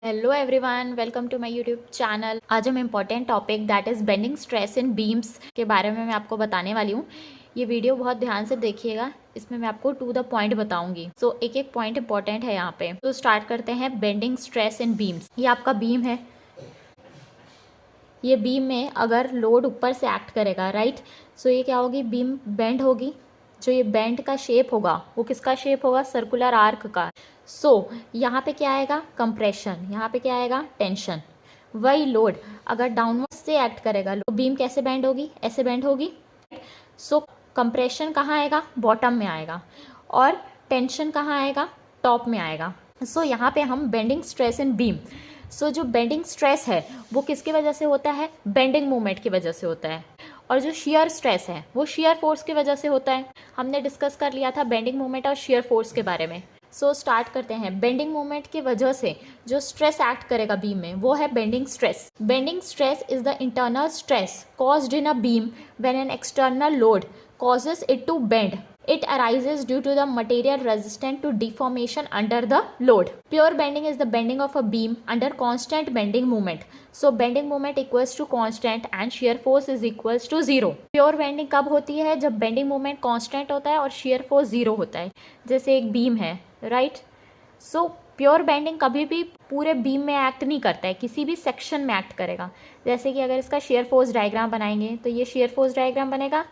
Hello everyone, welcome to my YouTube channel. आज हम important topic that is bending stress in beams के बारे में मैं आपको बताने वाली हूँ। ये वीडियो बहुत ध्यान से देखिएगा, इसमें मैं आपको टू द पॉइंट बताऊंगी। सो एक एक पॉइंट इंपॉर्टेंट है यहाँ पे। तो स्टार्ट करते हैं बेंडिंग स्ट्रेस इन बीम्स। ये आपका बीम है। ये बीम में अगर लोड ऊपर से एक्ट करेगा, राइट, सो ये क्या होगी, बीम बेंड होगी। जो ये बेंड का शेप होगा वो किसका शेप होगा, सर्कुलर आर्क का। सो यहाँ पे क्या आएगा, कंप्रेशन, यहाँ पे क्या आएगा, टेंशन। वही लोड अगर डाउनवर्ड से एक्ट करेगा तो बीम कैसे बेंड होगी, ऐसे बेंड होगी। सो कंप्रेशन कहाँ आएगा, बॉटम में आएगा, और टेंशन कहाँ आएगा, टॉप में आएगा। सो यहाँ पे हम बेंडिंग स्ट्रेस इन बीम। सो जो बेंडिंग स्ट्रेस है वो किसकी वजह से होता है, बेंडिंग मूवमेंट की वजह से होता है। और जो शियर स्ट्रेस है वो शियर फोर्स की वजह से होता है। हमने डिस्कस कर लिया था बेंडिंग मूवमेंट और शियर फोर्स के बारे में। सो स्टार्ट करते हैं। बेंडिंग मूवमेंट की वजह से जो स्ट्रेस एक्ट करेगा बीम में वो है bending stress. Bending stress is the internal stress caused in a beam when an external load causes it to bend. It arises due to the material resistant to deformation under the load. Pure bending is the bending of a beam under constant bending moment. So bending moment equals to constant and shear force is equals to 0. Pure bending कब होती है, जब bending moment constant होता है और shear force 0 होता है। जैसे एक बीम है, राइट। सो प्योर बेंडिंग कभी भी पूरे बीम में एक्ट नहीं करता है, किसी भी सेक्शन में एक्ट करेगा। जैसे कि अगर इसका शेयर फोर्स डायग्राम बनाएंगे तो ये शेयर फोर्स डायग्राम बनेगा।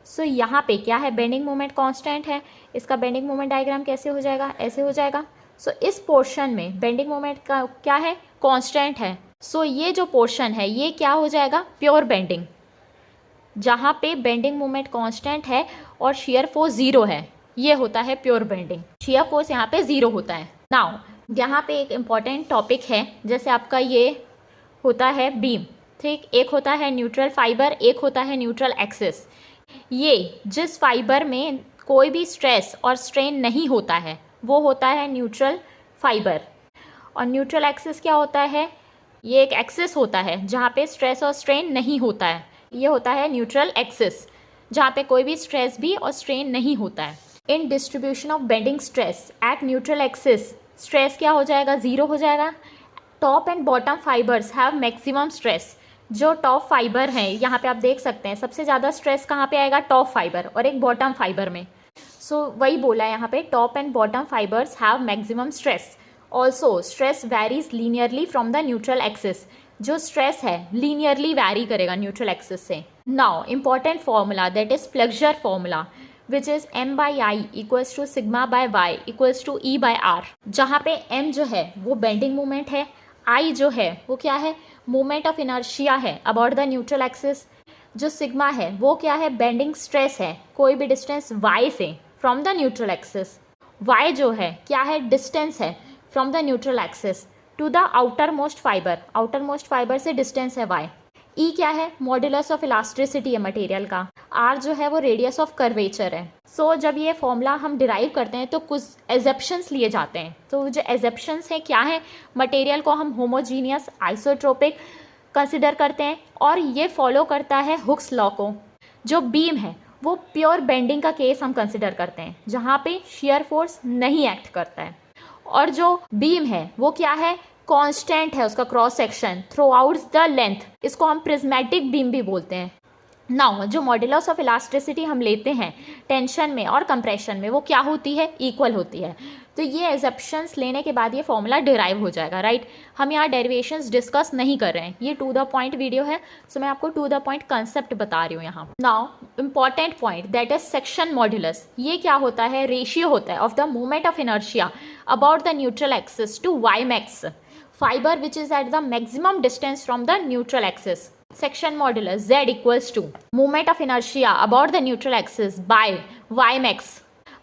सो यहाँ पे क्या है, बेंडिंग मोमेंट कांस्टेंट है, इसका बेंडिंग मोमेंट डायग्राम कैसे हो जाएगा, ऐसे हो जाएगा। सो इस पोर्शन में बेंडिंग मोमेंट का क्या है, कांस्टेंट है। सो ये जो पोर्शन है ये क्या हो जाएगा, प्योर बेंडिंग। जहाँ पे बेंडिंग मोमेंट कांस्टेंट है और शियर फोर्स 0 है, ये होता है प्योर बेंडिंग। शियर फोर्स यहाँ पे 0 होता है। नाउ यहाँ पे एक इम्पॉर्टेंट टॉपिक है, जैसे आपका ये होता है बीम, ठीक, एक होता है न्यूट्रल फाइबर, एक होता है न्यूट्रल एक्सिस। ये जिस फाइबर में कोई भी स्ट्रेस और स्ट्रेन नहीं होता है वो होता है न्यूट्रल फाइबर। और न्यूट्रल एक्सिस क्या होता है, ये एक एक्सिस होता है जहाँ पे स्ट्रेस और स्ट्रेन नहीं होता है, ये होता है न्यूट्रल एक्सिस, जहाँ पे कोई भी स्ट्रेस भी और स्ट्रेन नहीं होता है। इन distribution of bending stress eight neutral axis, stress क्या हो जाएगा, 0 हो जाएगा। Top and bottom fibres have maximum stress. जो टॉप फाइबर है यहाँ पे आप देख सकते हैं, सबसे ज़्यादा स्ट्रेस कहाँ पे आएगा, टॉप फाइबर और एक बॉटम फाइबर में। सो वही बोला है यहाँ पे, top and bottom fibres have maximum stress. Also stress varies linearly from the neutral axis. जो स्ट्रेस है लीनियरली वैरी करेगा न्यूट्रल एक्सिस से। Now important formula that is flexure formula which is m/i equals to sigma by y equals to e/r। जहाँ पे m जो है वो bending moment है, I जो है वो क्या है, मोमेंट ऑफ इनर्शिया है अबाउट द न्यूट्रल एक्सिस। जो सिग्मा है वो क्या है, बेंडिंग स्ट्रेस है कोई भी डिस्टेंस y से from the neutral axis. y जो है क्या है, डिस्टेंस है from the neutral axis to the outer most fibre, outer most fibre से डिस्टेंस है y। E क्या है, मॉड्यूलस ऑफ इलास्टिसिटी है मटेरियल का। R जो है वो रेडियस ऑफ कर्वेचर है। सो जब ये फॉर्मूला हम डिराइव करते हैं तो कुछ एजेप्शंस लिए जाते हैं। तो जो एजेप्शंस हैं क्या है, मटेरियल को हम होमोजीनियस आइसोट्रोपिक कंसिडर करते हैं और ये फॉलो करता है हुक्स लॉ को। जो बीम है वो प्योर बेंडिंग का केस हम कंसिडर करते हैं जहाँ पे शियर फोर्स नहीं एक्ट करता है। और जो बीम है वो क्या है, कांस्टेंट है उसका cross section through out the length, इसको हम प्रिज्मेटिक बीम भी बोलते हैं। नाउ जो मॉड्यूलस ऑफ इलास्टिसिटी हम लेते हैं टेंशन में और कंप्रेशन में वो क्या होती है, इक्वल होती है। तो ये एजप्शंस लेने के बाद ये फॉर्मूला डिराइव हो जाएगा, राइट। हम यहाँ डेरिवेशंस डिस्कस नहीं कर रहे हैं, ये टू द पॉइंट वीडियो है। सो मैं आपको टू द पॉइंट कंसेप्ट बता रही हूँ यहाँ। Now important point that is section modulus. ये क्या होता है, रेशियो होता है of the moment of inertia about the neutral axis to y max fiber which is at the maximum distance from the neutral axis. Section modulus Z equals to moment of inertia about the neutral axis by y max.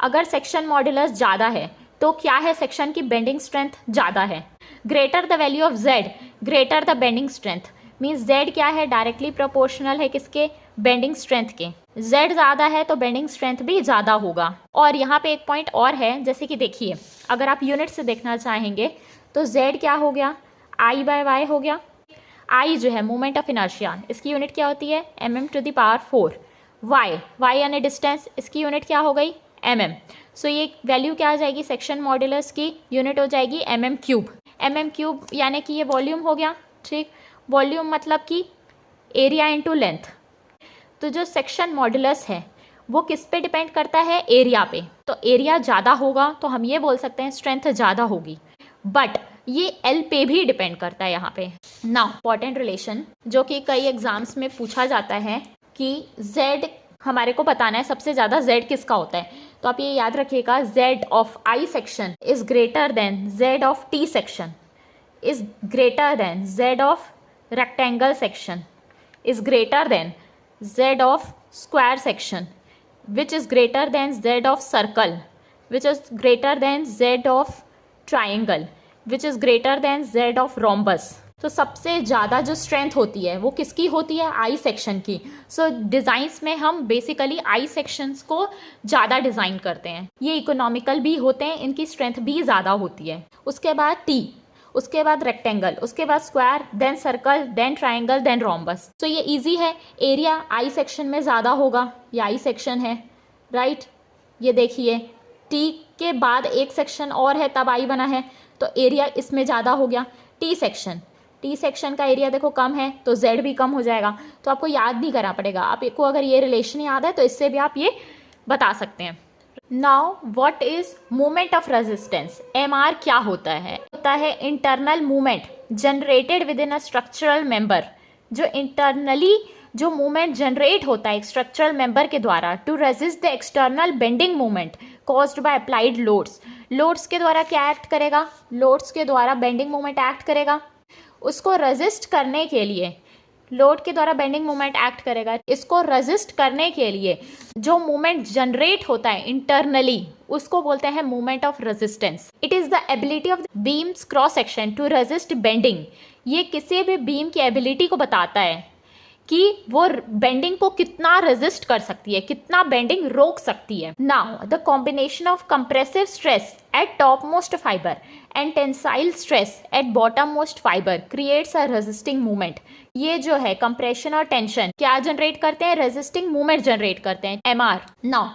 अगर section modulus ज़्यादा है तो क्या है, section की bending strength ज़्यादा है। Greater the value of Z greater the bending strength, means Z क्या है, डायरेक्टली प्रोपोर्शनल है किसके, बेंडिंग स्ट्रेंथ के। Z ज़्यादा है तो बेंडिंग स्ट्रेंथ भी ज़्यादा होगा। और यहाँ पे एक पॉइंट और है, जैसे कि देखिए अगर आप यूनिट से देखना चाहेंगे तो Z क्या हो गया, I/y हो गया। I जो है मोमेंट ऑफ इनर्शिया, इसकी यूनिट क्या होती है, mm⁴। y यानी डिस्टेंस, इसकी यूनिट क्या हो गई, mm। सो ये वैल्यू क्या आ जाएगी, सेक्शन मॉड्यूलस की यूनिट हो जाएगी mm3। mm³ यानी कि ये वॉल्यूम हो गया, ठीक। वॉल्यूम मतलब कि एरिया इंटू लेंथ। तो जो सेक्शन मॉडुलस है वो किस पे डिपेंड करता है, एरिया पे। तो एरिया ज़्यादा होगा तो हम ये बोल सकते हैं स्ट्रेंथ ज़्यादा होगी, बट ये एल पे भी डिपेंड करता है यहाँ पे। नाउ इंपॉर्टेंट रिलेशन जो कि कई एग्जाम्स में पूछा जाता है कि जेड हमारे को बताना है सबसे ज़्यादा जेड किसका होता है। तो आप ये याद रखिएगा, Z of I section is greater than Z of T section is greater than Z of rectangle section is greater than Z of square section which is greater than z of circle, which is greater than z of triangle, which is greater than z of rhombus। तो सबसे ज़्यादा जो strength होती है वो किसकी होती है, आई सेक्शन की। सो डिज़ाइंस में हम बेसिकली आई सेक्शंस को ज़्यादा डिज़ाइन करते हैं, ये इकोनॉमिकल भी होते हैं, इनकी स्ट्रेंथ भी ज़्यादा होती है। उसके बाद टी, उसके बाद रेक्टेंगल, उसके बाद square, then circle, then triangle, then rhombus. तो ये इजी है, एरिया आई सेक्शन में ज़्यादा होगा, ये आई सेक्शन है, राइट। ये देखिए टी के बाद एक सेक्शन और है तब आई बना है, तो एरिया इसमें ज़्यादा हो गया। टी सेक्शन का एरिया देखो कम है तो जेड भी कम हो जाएगा। तो आपको याद नहीं करना पड़ेगा, आपको अगर ये रिलेशन याद है तो इससे भी आप ये बता सकते हैं। Now what is movement of resistance, MR क्या होता है, internal movement generated within a structural member. जो इंटरनली जो मूवमेंट जनरेट होता है एक स्ट्रक्चरल मेंबर के द्वारा to resist the external bending movement caused by applied loads. Loads के द्वारा क्या एक्ट करेगा, लोड्स के द्वारा बेंडिंग मूवमेंट एक्ट करेगा, उसको रेजिस्ट करने के लिए लोड के द्वारा बेंडिंग मूवमेंट एक्ट करेगा। इसको रेजिस्ट करने के लिए जो मूवमेंट जनरेट होता है इंटरनली उसको बोलते हैं movement of resistance. It is the ability of beams cross section two resist bending. ये किसी भी बीम की एबिलिटी को बताता है कि वो बेंडिंग को कितना रेजिस्ट कर सकती है, कितना बेंडिंग रोक सकती है। Now the combination of compressive stress eight top most fibre and tensile stress at bottom most fibre creates a resisting movement. ये जो है कंप्रेशन और टेंशन क्या जनरेट करते हैं, रेजिस्टिंग मूवमेंट जनरेट करते हैं, MR. Now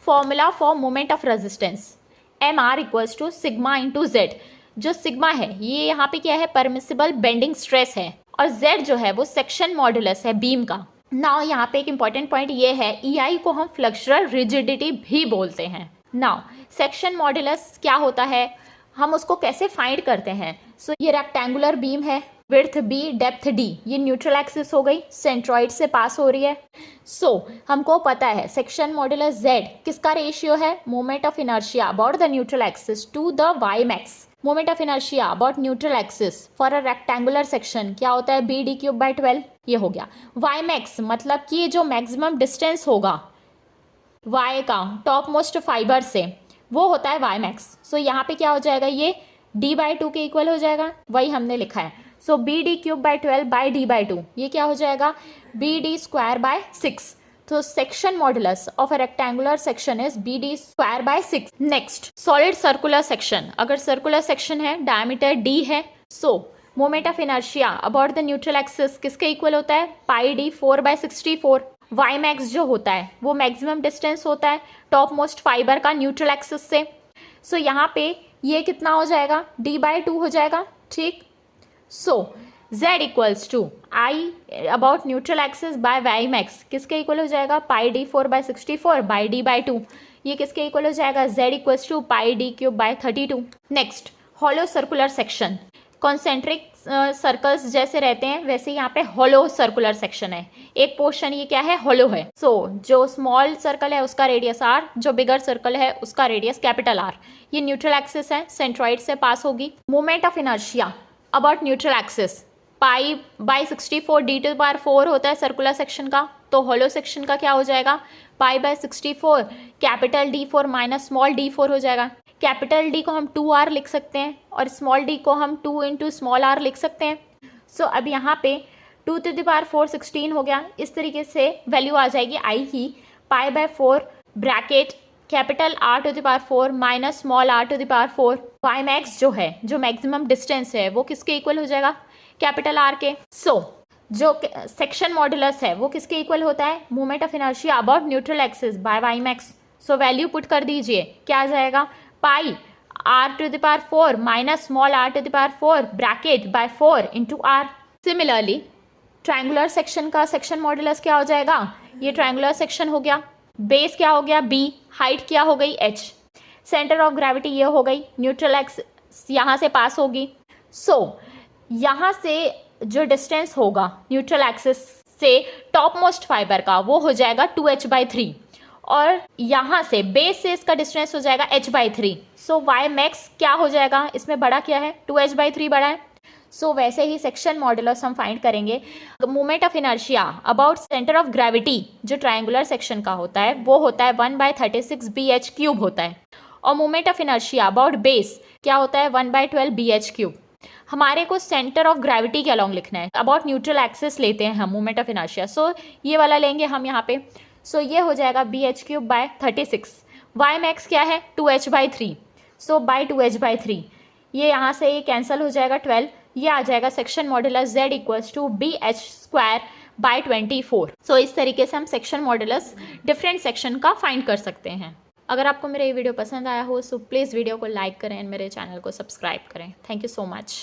formula for movement of resistance, MR equals to sigma into z. जो सिग्मा है ये यहाँ पे क्या है, परमिसिबल बेंडिंग स्ट्रेस है, और z जो है वो सेक्शन मॉडुलस है बीम का। नाउ यहाँ पे एक इंपॉर्टेंट पॉइंट ये है, EI को हम फ्लेक्सुरल रिजिडिटी भी बोलते हैं। नाउ सेक्शन मॉडुलस क्या होता है, हम उसको कैसे फाइंड करते हैं। सो ये रेक्टेंगुलर बीम है, विड्थ b, डेप्थ d, ये न्यूट्रल एक्सिस हो गई, सेंट्रॉइड से पास हो रही है। सो हमको पता है सेक्शन मॉडुलस z किसका रेशियो है, moment of inertia about the neutral axis to the y max. Moment of inertia about neutral axis for a rectangular section क्या होता है, BD³/12, ये हो गया। y मैक्स मतलब कि जो मैक्सिमम डिस्टेंस होगा y का टॉप मोस्ट फाइबर से वो होता है y मैक्स। सो यहाँ पे क्या हो जाएगा, ये d/2 के इक्वल हो जाएगा, वही हमने लिखा है। सो BD³/12/d/2 ये क्या हो जाएगा, BD²/6। तो section modulus of a rectangular section is BD²/6। Next solid circular section, अगर सर्कुलर सेक्शन है डायमीटर d है, सो moment of inertia about the neutral axis किसके इक्वल होता है, πd4/64। y मैक्स जो होता है वो मैक्सिमम डिस्टेंस होता है टॉप मोस्ट फाइबर का न्यूट्रल एक्सिस से। सो यहाँ पे ये कितना हो जाएगा, d/2 हो जाएगा, ठीक। So z equals to I about neutral axis by y max किसके इक्वल हो जाएगा, πd4/64/d/2। ये किसके इक्वल हो जाएगा, z equals to πd³/32। Next hollow circular section, concentric circles जैसे रहते हैं वैसे यहाँ पे हॉलो सर्कुलर सेक्शन है। एक पोर्शन ये क्या है, हॉलो है। सो जो स्मॉल सर्कल है उसका रेडियस r, जो बिगर सर्कल है उसका रेडियस कैपिटल R। ये न्यूट्रल एक्सिस है, सेंट्रॉइड से पास होगी। Moment of inertia about neutral axis π/64 d⁴ होता है सर्कुलर सेक्शन का, तो हॉलो सेक्शन का क्या हो जाएगा, π/64 capital D4 minus small d4 हो जाएगा। कैपिटल D को हम 2r लिख सकते हैं और स्मॉल d को हम 2 × स्मॉल r लिख सकते हैं। सो अब यहाँ पे 2⁴ 16 हो गया। इस तरीके से वैल्यू आ जाएगी i की π/4 bracket capital R⁴ minus small R⁴। y max जो है, जो मैक्सिमम डिस्टेंस है वो किसके इक्वल हो जाएगा, कैपिटल R के। सो जो सेक्शन मॉडुलस है वो किसके इक्वल होता है, moment of inertia about neutral axis by y max. So value put कर दीजिए, क्या आ जाएगा, pi r to the power 4 minus small r to the power 4 bracket by 4 into r। Similarly triangular section का section modulus क्या हो जाएगा, ये ट्रायंगुलर सेक्शन हो गया, बेस क्या हो गया b, हाइट क्या हो गई h, सेंटर ऑफ ग्रेविटी ये हो गई, न्यूट्रल एक्स यहाँ से पास होगी। सो यहाँ से जो डिस्टेंस होगा न्यूट्रल एक्सिस से टॉप मोस्ट फाइबर का वो हो जाएगा 2h/3 और यहाँ से बेस से इसका डिस्टेंस हो जाएगा h/3। सो वाई मैक्स क्या हो जाएगा, इसमें बड़ा क्या है, 2h/3 बड़ा है। सो वैसे ही सेक्शन मॉडुलस हम फाइंड करेंगे। Moment of inertia about centre of gravity जो ट्रायंगुलर सेक्शन का होता है वो होता है 1/36 bh³ होता है, और moment of inertia about base क्या होता है 1/12 bh³। हमारे को सेंटर ऑफ ग्रेविटी के अलॉन्ग लिखना है, अबाउट न्यूट्रल एक्सिस लेते हैं हम मोमेंट ऑफ इनर्शिया। सो ये वाला लेंगे हम यहाँ पे। सो ये हो जाएगा bh³/36। वाई मैक्स क्या है 2h/3, सो बाई 2h/3 ये यहाँ से ये कैंसिल हो जाएगा 12, ये आ जाएगा सेक्शन मॉडुलस z = bh²/24। सो इस तरीके से हम सेक्शन मॉडुलस डिफरेंट सेक्शन का फाइंड कर सकते हैं। अगर आपको मेरा ये वीडियो पसंद आया हो सो प्लीज़ वीडियो को लाइक करें एंड मेरे चैनल को सब्सक्राइब करें। Thank you so much.